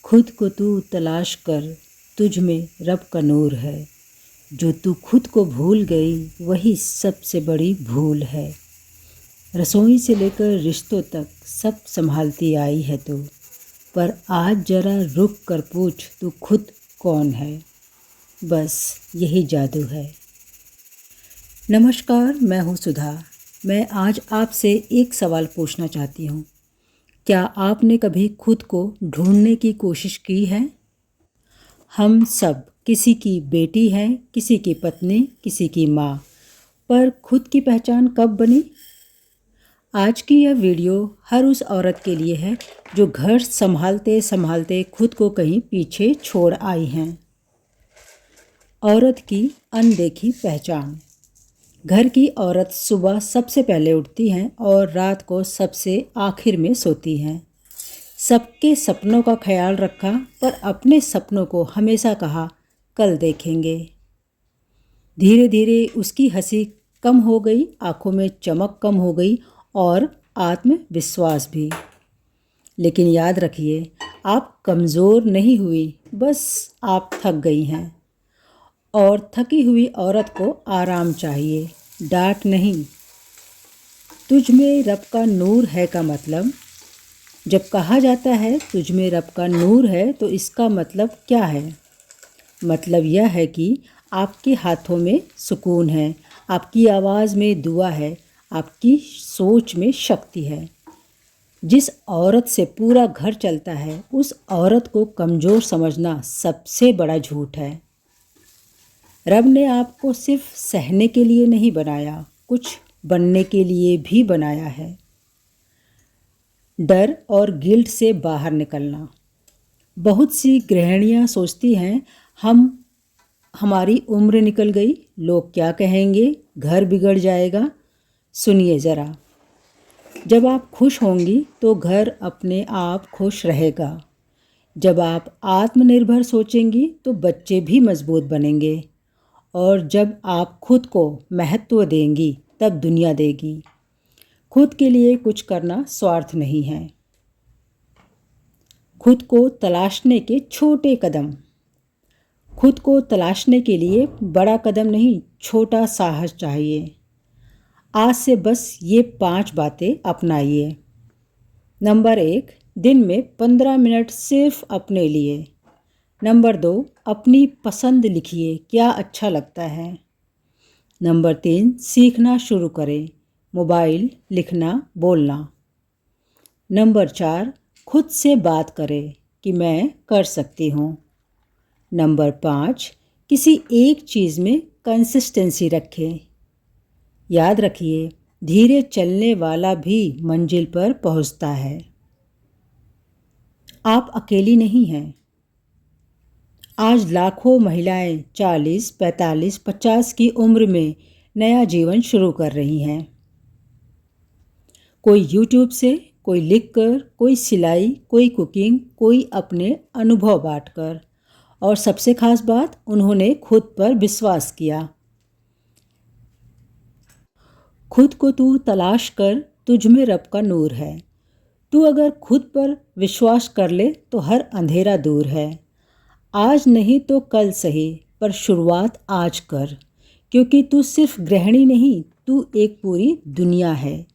खुद को तू तलाश कर, तुझ में रब का नूर है। जो तू खुद को भूल गई वही सबसे बड़ी भूल है। रसोई से लेकर रिश्तों तक सब संभालती आई है तू, पर आज जरा रुक कर पूछ तू खुद कौन है। बस यही जादू है। नमस्कार, मैं हूँ सुधा। मैं आज आपसे एक सवाल पूछना चाहती हूँ। क्या आपने कभी खुद को ढूंढने की कोशिश की है? हम सब किसी की बेटी हैं, किसी की पत्नी, किसी की माँ, पर खुद की पहचान कब बनी? आज की यह वीडियो हर उस औरत के लिए है जो घर संभालते संभालते खुद को कहीं पीछे छोड़ आई हैं। औरत की अनदेखी पहचान। घर की औरत सुबह सबसे पहले उठती हैं और रात को सबसे आखिर में सोती हैं। सबके सपनों का ख्याल रखा, पर अपने सपनों को हमेशा कहा कल देखेंगे। धीरे धीरे उसकी हंसी कम हो गई, आंखों में चमक कम हो गई और आत्मविश्वास भी। लेकिन याद रखिए, आप कमज़ोर नहीं हुई, बस आप थक गई हैं। और थकी हुई औरत को आराम चाहिए, डांट नहीं। तुझ में रब का नूर है का मतलब, जब कहा जाता है तुझ में रब का नूर है, तो इसका मतलब क्या है? मतलब यह है कि आपके हाथों में सुकून है, आपकी आवाज़ में दुआ है, आपकी सोच में शक्ति है। जिस औरत से पूरा घर चलता है, उस औरत को कमज़ोर समझना सबसे बड़ा झूठ है। रब ने आपको सिर्फ सहने के लिए नहीं बनाया, कुछ बनने के लिए भी बनाया है। डर और गिल्ट से बाहर निकलना। बहुत सी गृहिणियाँ सोचती हैं हमारी उम्र निकल गई, लोग क्या कहेंगे, घर बिगड़ जाएगा। सुनिए ज़रा, जब आप खुश होंगी तो घर अपने आप खुश रहेगा। जब आप आत्मनिर्भर सोचेंगी तो बच्चे भी मजबूत बनेंगे। और जब आप खुद को महत्व देंगी तब दुनिया देगी। खुद के लिए कुछ करना स्वार्थ नहीं है। खुद को तलाशने के छोटे कदम। खुद को तलाशने के लिए बड़ा कदम नहीं, छोटा साहस चाहिए। आज से बस ये 5 बातें अपनाइए। नंबर 1, दिन में 15 मिनट सिर्फ अपने लिए। नंबर 2, अपनी पसंद लिखिए, क्या अच्छा लगता है। नंबर 3, सीखना शुरू करें, मोबाइल, लिखना, बोलना। नंबर 4, खुद से बात करें कि मैं कर सकती हूँ। नंबर 5, किसी एक चीज़ में कंसिस्टेंसी रखें। याद रखिए, धीरे चलने वाला भी मंजिल पर पहुँचता है। आप अकेली नहीं हैं। आज लाखों महिलाएं 40, 45, 50 की उम्र में नया जीवन शुरू कर रही हैं। कोई यूट्यूब से, कोई लिखकर, कोई सिलाई, कोई कुकिंग, कोई अपने अनुभव बांटकर। और सबसे खास बात, उन्होंने खुद पर विश्वास किया। खुद को तू तलाश कर, तुझ में रब का नूर है। तू अगर खुद पर विश्वास कर ले तो हर अंधेरा दूर है। आज नहीं तो कल सही, पर शुरुआत आज कर, क्योंकि तू सिर्फ गृहिणी नहीं, तू एक पूरी दुनिया है।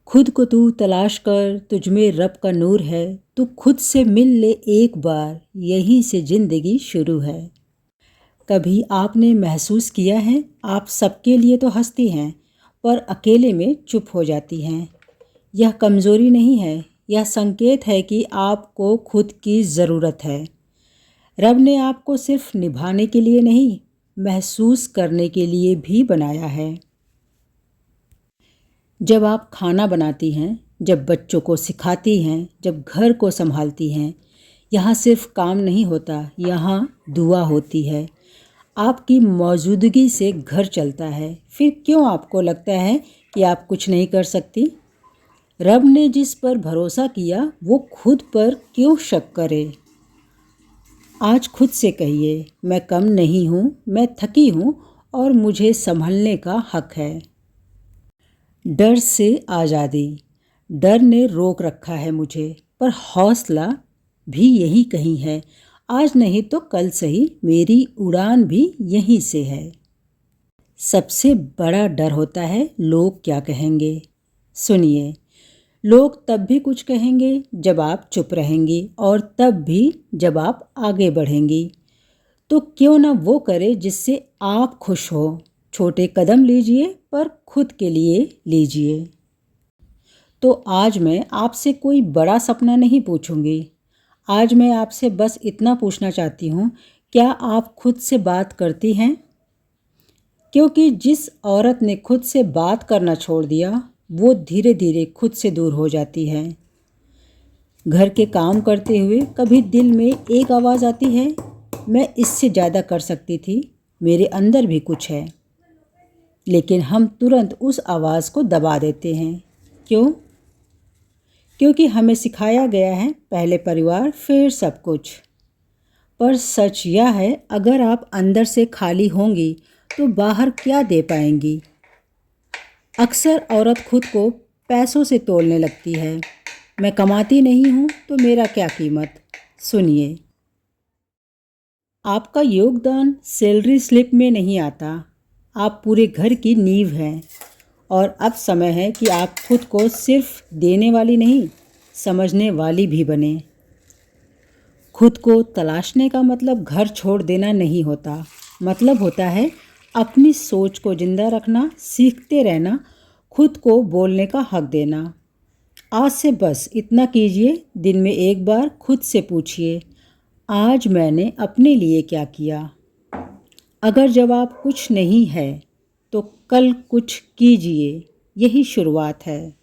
खुद को तू तलाश कर, तुझ में रब का नूर है। तू खुद से मिल ले एक बार, यहीं से जिंदगी शुरू है। कभी आपने महसूस किया है, आप सबके लिए तो हंसती हैं, पर अकेले में चुप हो जाती हैं? यह कमज़ोरी नहीं है, यह संकेत है कि आपको खुद की ज़रूरत है। रब ने आपको सिर्फ निभाने के लिए नहीं, महसूस करने के लिए भी बनाया है। जब आप खाना बनाती हैं, जब बच्चों को सिखाती हैं, जब घर को संभालती हैं, यहाँ सिर्फ काम नहीं होता, यहाँ दुआ होती है। आपकी मौजूदगी से घर चलता है। फिर क्यों आपको लगता है कि आप कुछ नहीं कर सकती? रब ने जिस पर भरोसा किया वो खुद पर क्यों शक करे? आज खुद से कहिए, मैं कम नहीं हूँ, मैं थकी हूँ और मुझे संभलने का हक है। डर से आज़ादी। डर ने रोक रखा है मुझे, पर हौसला भी यही कहीं है। आज नहीं तो कल सही, मेरी उड़ान भी यहीं से है। सबसे बड़ा डर होता है लोग क्या कहेंगे। सुनिए, लोग तब भी कुछ कहेंगे जब आप चुप रहेंगी, और तब भी जब आप आगे बढ़ेंगी। तो क्यों ना वो करे जिससे आप खुश हो। छोटे कदम लीजिए, पर खुद के लिए लीजिए। तो आज मैं आपसे कोई बड़ा सपना नहीं पूछूंगी। आज मैं आपसे बस इतना पूछना चाहती हूँ, क्या आप खुद से बात करती हैं? क्योंकि जिस औरत ने खुद से बात करना छोड़ दिया, वो धीरे धीरे खुद से दूर हो जाती है। घर के काम करते हुए कभी दिल में एक आवाज़ आती है, मैं इससे ज़्यादा कर सकती थी, मेरे अंदर भी कुछ है। लेकिन हम तुरंत उस आवाज़ को दबा देते हैं। क्यों? क्योंकि हमें सिखाया गया है पहले परिवार फिर सब कुछ। पर सच यह है, अगर आप अंदर से खाली होंगी तो बाहर क्या दे पाएंगी। अक्सर औरत खुद को पैसों से तोलने लगती है। मैं कमाती नहीं हूँ तो मेरा क्या कीमत। सुनिए, आपका योगदान सैलरी स्लिप में नहीं आता। आप पूरे घर की नींव हैं। और अब समय है कि आप खुद को सिर्फ देने वाली नहीं, समझने वाली भी बने। खुद को तलाशने का मतलब घर छोड़ देना नहीं होता। मतलब होता है अपनी सोच को जिंदा रखना, सीखते रहना, खुद को बोलने का हक देना। आज से बस इतना कीजिए, दिन में एक बार खुद से पूछिए, आज मैंने अपने लिए क्या किया। अगर जवाब कुछ नहीं है तो कल कुछ कीजिए, यही शुरुआत है।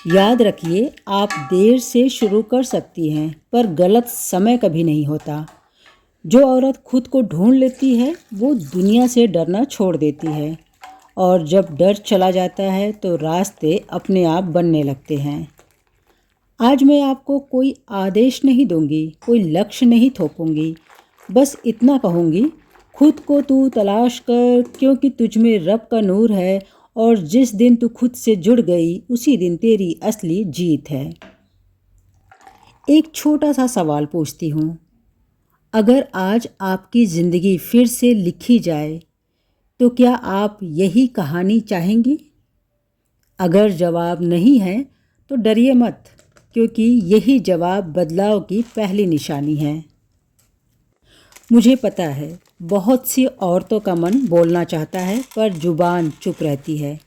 याद रखिए, आप देर से शुरू कर सकती हैं, पर गलत समय कभी नहीं होता। जो औरत खुद को ढूंढ लेती है वो दुनिया से डरना छोड़ देती है, और जब डर चला जाता है तो रास्ते अपने आप बनने लगते हैं। आज मैं आपको कोई आदेश नहीं दूंगी, कोई लक्ष्य नहीं थोपूंगी। बस इतना कहूँगी, खुद को तू तलाश कर, क्योंकि तुझ में रब का नूर है, और जिस दिन तू खुद से जुड़ गई उसी दिन तेरी असली जीत है। एक छोटा सा सवाल पूछती हूँ, अगर आज आपकी ज़िंदगी फिर से लिखी जाए तो क्या आप यही कहानी चाहेंगी? अगर जवाब नहीं है तो डरिए मत, क्योंकि यही जवाब बदलाव की पहली निशानी है। मुझे पता है बहुत सी औरतों का मन बोलना चाहता है, पर जुबान चुप रहती है,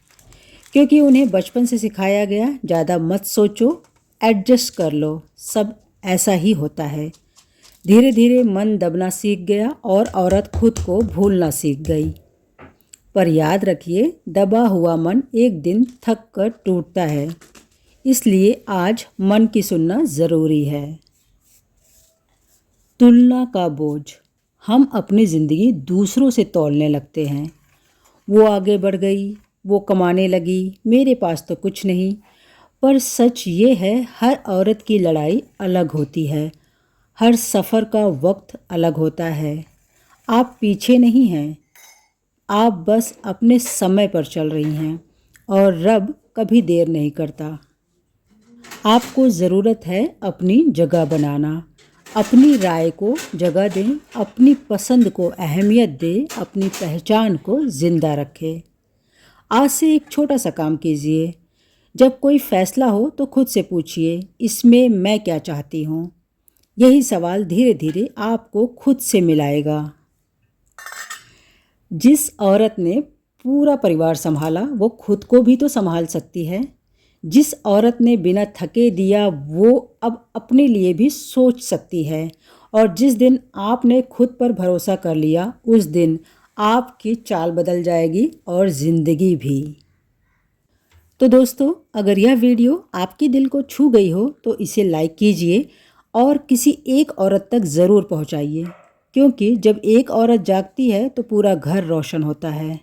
क्योंकि उन्हें बचपन से सिखाया गया, ज़्यादा मत सोचो, एडजस्ट कर लो, सब ऐसा ही होता है। धीरे धीरे मन दबना सीख गया और औरत खुद को भूलना सीख गई। पर याद रखिए, दबा हुआ मन एक दिन थक कर टूटता है। इसलिए आज मन की सुनना ज़रूरी है। तुलना का बोझ। हम अपनी ज़िंदगी दूसरों से तौलने लगते हैं। वो आगे बढ़ गई, वो कमाने लगी, मेरे पास तो कुछ नहीं। पर सच ये है, हर औरत की लड़ाई अलग होती है, हर सफ़र का वक्त अलग होता है। आप पीछे नहीं हैं, आप बस अपने समय पर चल रही हैं, और रब कभी देर नहीं करता। आपको ज़रूरत है अपनी जगह बनाना। अपनी राय को जगह दें, अपनी पसंद को अहमियत दें, अपनी पहचान को ज़िंदा रखें। आज से एक छोटा सा काम कीजिए। जब कोई फ़ैसला हो तो खुद से पूछिए, इसमें मैं क्या चाहती हूँ। यही सवाल धीरे धीरे आपको खुद से मिलाएगा। जिस औरत ने पूरा परिवार संभाला वो खुद को भी तो संभाल सकती है। जिस औरत ने बिना थके दिया वो अब अपने लिए भी सोच सकती है। और जिस दिन आपने खुद पर भरोसा कर लिया उस दिन आपकी चाल बदल जाएगी और ज़िंदगी भी। तो दोस्तों, अगर यह वीडियो आपके दिल को छू गई हो तो इसे लाइक कीजिए और किसी एक औरत तक ज़रूर पहुंचाइए, क्योंकि जब एक औरत जागती है तो पूरा घर रोशन होता है।